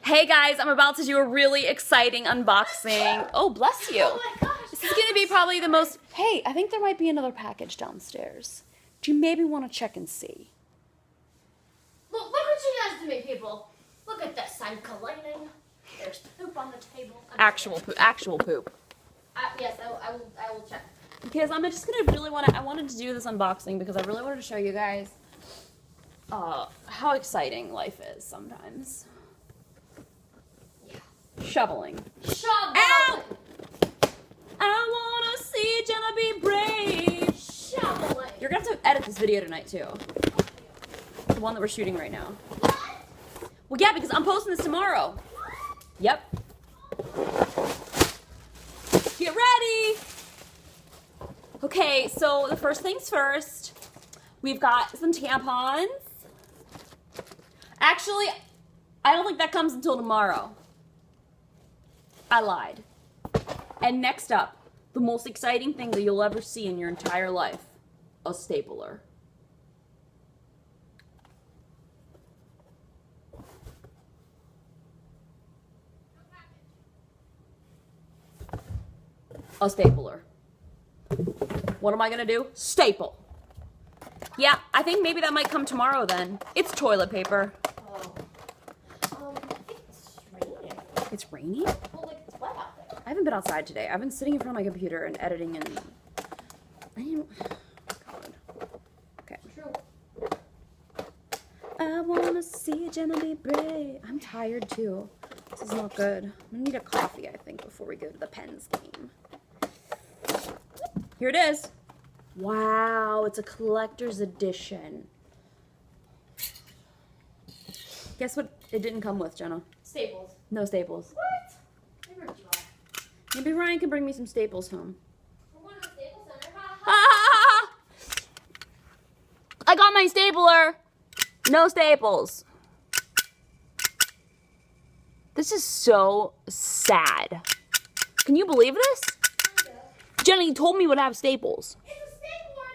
Hey guys, I'm about to do a really exciting unboxing. Oh, bless you. Oh my gosh. This is going to be probably the most... Hey, I think there might be another package downstairs. Do you maybe want to check and see? Look what you guys do me, people. Look at this. I'm cleaning. There's poop on the table. Actual poop. Yes, I will check. Because I'm just going to I wanted to do this unboxing because I really wanted to show you guys how exciting life is sometimes. Shoveling. Shoveling. I wanna see Jenna be brave. Shoveling. You're gonna have to edit this video tonight too. The one that we're shooting right now. Well, yeah, because I'm posting this tomorrow. Yep. Get ready. Okay, so the first things first, we've got some tampons. Actually, I don't think that comes until tomorrow. I lied. And next up, the most exciting thing that you'll ever see in your entire life, a stapler. A stapler. What am I gonna do? Staple. Yeah, I think maybe that might come tomorrow then. It's toilet paper. I think it's raining. It's raining? Well, like, it's wet out there. I haven't been outside today. I've been sitting in front of my computer and editing and... God. Okay. True. I wanna see Jenna be brave. I'm tired too. This is not good. I'm gonna need a coffee, I think, before we go to the Pens game. Here it is. Wow, it's a collector's edition. Guess what it didn't come with, Jenna? Staples. No staples. What? They ripped you off. Maybe Ryan can bring me some staples home. We're going to the Staples Center. Ah! I got my stapler. No staples. This is so sad. Can you believe this? Jenna, you told me you would have staples. It's a stapler.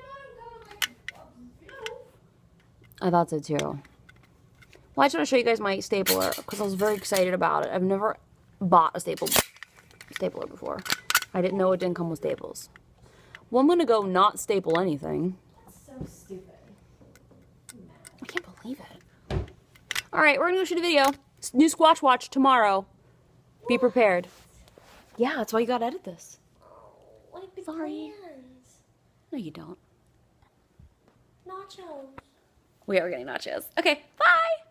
I thought it was going I thought so too. Well, I just want to show you guys my stapler because I was very excited about it. I've never bought a stapler before. I didn't know it didn't come with staples. Well, I'm going to go not staple anything. That's so stupid. I can't believe it. All right, we're going to go shoot a video. New Squatch Watch tomorrow. Be prepared. Yeah, that's why you got to edit this. Like the Sorry. cans. No, you don't. Nachos. We are getting nachos. Okay, bye.